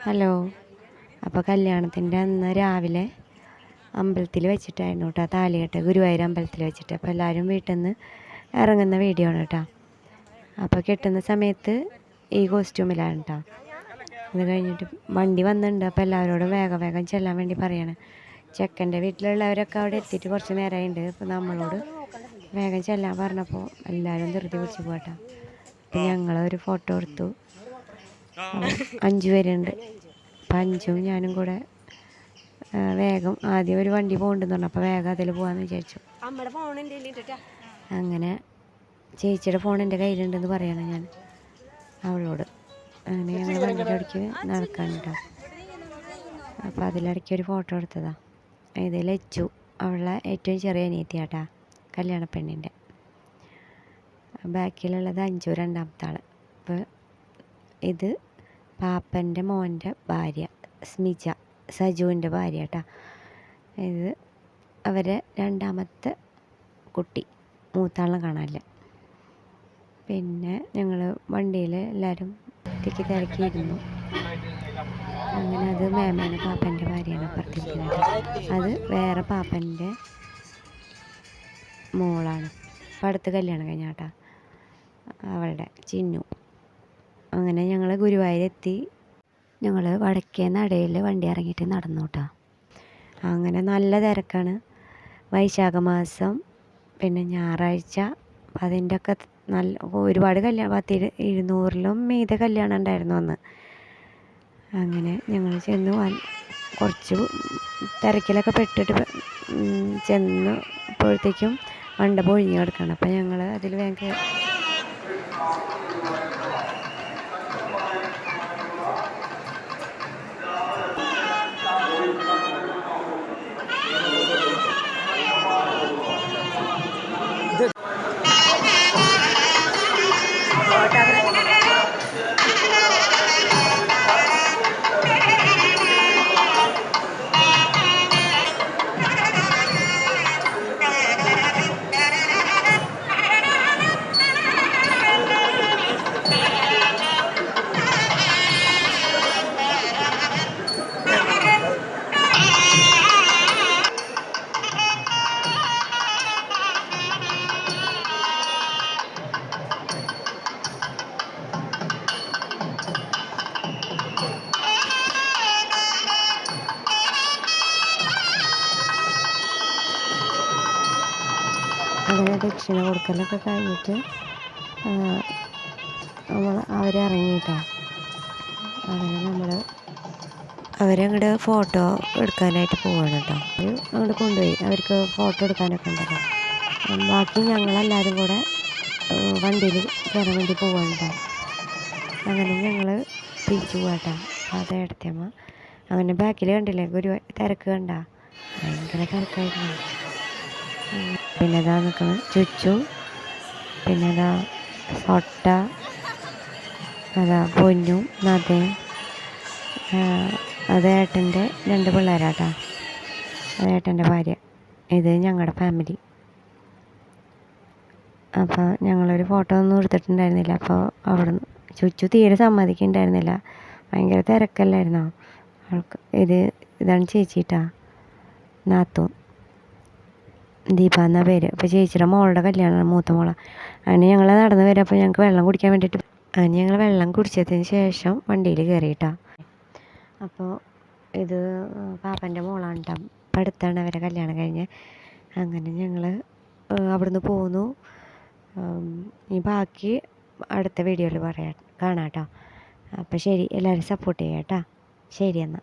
Hello. അപ്പോൾ കല്യാണത്തിൻ്റെ അന്ന് രാവിലെ അമ്പലത്തിൽ വെച്ചിട്ടായിരുന്നു കേട്ടോ താലികെട്ട്, ഗുരുവായൂർ അമ്പലത്തിൽ വെച്ചിട്ട്. അപ്പോൾ എല്ലാവരും വീട്ടിൽ നിന്ന് ഇറങ്ങുന്ന വീഡിയോ ആണ് കേട്ടോ. അപ്പോൾ കെട്ടുന്ന സമയത്ത് ഈ കോസ്റ്റ്യൂമിലാണ് കേട്ടോ. അത് കഴിഞ്ഞിട്ട് വണ്ടി വന്നിട്ടുണ്ട്. അപ്പോൾ എല്ലാവരോടും വേഗം വേഗം ചെല്ലാൻ വേണ്ടി പറയണം. ചെക്കൻ്റെ വീട്ടിലുള്ളവരൊക്കെ അവിടെ എത്തിയിട്ട് കുറച്ച് നേരമായിട്ടുണ്ട്. അപ്പോൾ നമ്മളോട് വേഗം ചെല്ലാൻ പറഞ്ഞപ്പോൾ എല്ലാവരും ധൃതി പിടിച്ച് പോകട്ടോ. അപ്പോൾ ഞങ്ങളൊരു ഫോട്ടോ എടുത്തു. 5 പേരുണ്ട്. അപ്പം 5ഉം ഞാനും കൂടെ വേഗം ആദ്യം ഒരു വണ്ടി പോകണ്ടെന്ന് പറഞ്ഞു. അപ്പോൾ വേഗം അതിൽ പോകാമെന്ന് വിചാരിച്ചു. അങ്ങനെ ചേച്ചിയുടെ ഫോൺ എൻ്റെ കയ്യിലുണ്ടെന്ന് പറയണം ഞാൻ അവളോട്. അങ്ങനെ ഞങ്ങൾ വണ്ടിയുടെ ഇടയ്ക്ക് നടക്കാൻ കേട്ടോ. അപ്പോൾ അതിലിടയ്ക്ക് ഒരു ഫോട്ടോ എടുത്തതാണ്. ഇത് ലച്ചു, അവളെ ഏറ്റവും ചെറിയ അനിയത്തിയാട്ടാ, കല്യാണ പെണ്ണിൻ്റെ. ബാക്കിലുള്ളത് 5 രണ്ടാമത്തെ ആൾ. അപ്പോൾ ഇത് പാപ്പൻ്റെ മോൻ്റെ ഭാര്യ സ്മിജ, സജുവിൻ്റെ ഭാര്യ കേട്ടോ. ഇത് അവരെ രണ്ടാമത്തെ കുട്ടി, മൂത്താളെ കാണാനില്ല. പിന്നെ ഞങ്ങൾ വണ്ടിയിൽ എല്ലാവരും തിരക്കിയിരുന്നു. അങ്ങനെ അത് മേമാണ്, പാപ്പൻ്റെ ഭാര്യയാണ് അപ്പുറത്തിരിക്കുന്നത്. അത് വേറെ പാപ്പൻ്റെ മോളാണ്. അപ്പം അടുത്ത് കല്യാണം കഴിഞ്ഞാട്ടാ അവളുടെ ചിന്നു. അങ്ങനെ ഞങ്ങൾ ഗുരുവായൂരെത്തി. ഞങ്ങൾ വടക്കേ നടയിൽ വണ്ടി ഇറങ്ങിയിട്ട് നടന്നു കേട്ടോ. അങ്ങനെ നല്ല തിരക്കാണ്. വൈശാഖ മാസം, പിന്നെ ഞായറാഴ്ച. അപ്പം അതിൻ്റെ ഒക്കെ നല്ല ഒരുപാട് കല്യാണം, 200-ലും മീതെ കല്യാണം ഉണ്ടായിരുന്നു അന്ന്. അങ്ങനെ ഞങ്ങൾ ചെന്ന് കുറച്ച് തിരക്കിലൊക്കെ പെട്ടിട്ട് ചെന്നപ്പോഴത്തേക്കും മണ്ഡപം ഒഴിഞ്ഞു കിടക്കണം. അപ്പം ഞങ്ങൾ അതിൽ വേഗം അങ്ങനെ ദക്ഷിണ കൊടുക്കലൊക്കെ കഴിഞ്ഞിട്ട് അവരിറങ്ങിയിട്ടോ. അങ്ങനെ നമ്മൾ അവരങ്ങോട്ട് ഫോട്ടോ എടുക്കാനായിട്ട് പോവാണ് കേട്ടോ. അങ്ങോട്ട് കൊണ്ടുപോയി അവർക്ക് ഫോട്ടോ എടുക്കാനൊക്കെ ഉണ്ടല്ലോ. ബാക്കി ഞങ്ങളെല്ലാവരും കൂടെ വണ്ടിയിൽ കയറാൻ വേണ്ടി പോവാണ് കേട്ടോ. അങ്ങനെ ഞങ്ങൾ തിരിച്ചു പോകാട്ടോ. അത് എടുത്തമ്മ അങ്ങനെ ബാക്കിൽ കണ്ടില്ലേ തിരക്ക് കണ്ട, ഭയങ്കര തിരക്കായിരുന്നു. പിന്നെ ഇതാ നിൽക്കുന്നത് ചുച്ചു, പിന്നെ ഇതാ സൊട്ട, അതാ പൊന്നും നദയും. അത് ഏട്ടൻ്റെ 2 പിള്ളേരാട്ടാ, അത് ഏട്ടൻ്റെ ഭാര്യ. ഇത് ഞങ്ങളുടെ ഫാമിലി. അപ്പോൾ ഞങ്ങളൊരു ഫോട്ടോ ഒന്നും എടുത്തിട്ടുണ്ടായിരുന്നില്ല. അപ്പോൾ അവിടെ ചുച്ചു തീരെ സമ്മതിക്കുന്നുണ്ടായിരുന്നില്ല, ഭയങ്കര തിരക്കല്ലായിരുന്നോ അവൾക്ക്. ഇതാണ് ചേച്ചിട്ടാ, നാത്തൂൻ ദീപ എന്ന പേര്. അപ്പോൾ ചേച്ചിയുടെ മോളുടെ കല്യാണമാണ്, മൂത്ത മോളാണ്. അങ്ങനെ ഞങ്ങൾ നടന്ന് വരും. അപ്പോൾ ഞങ്ങൾക്ക് വെള്ളം കുടിക്കാൻ വേണ്ടിയിട്ട് അങ്ങനെ ഞങ്ങൾ വെള്ളം കുടിച്ചതിന് ശേഷം വണ്ടിയിൽ കയറിയിട്ടാ. അപ്പോൾ ഇത് പാപ്പൻ്റെ മോളാണ് കേട്ടോ. അപ്പം അടുത്താണ് അവരെ കല്യാണം കഴിഞ്ഞ്. അങ്ങനെ ഞങ്ങൾ അവിടുന്ന് പോന്നു. ഈ ബാക്കി അടുത്ത വീഡിയോയിൽ കാണാം കേട്ടോ. അപ്പോൾ ശരി, എല്ലാവരും സപ്പോർട്ട് ചെയ്യാം കേട്ടോ. ശരി എന്നാൽ.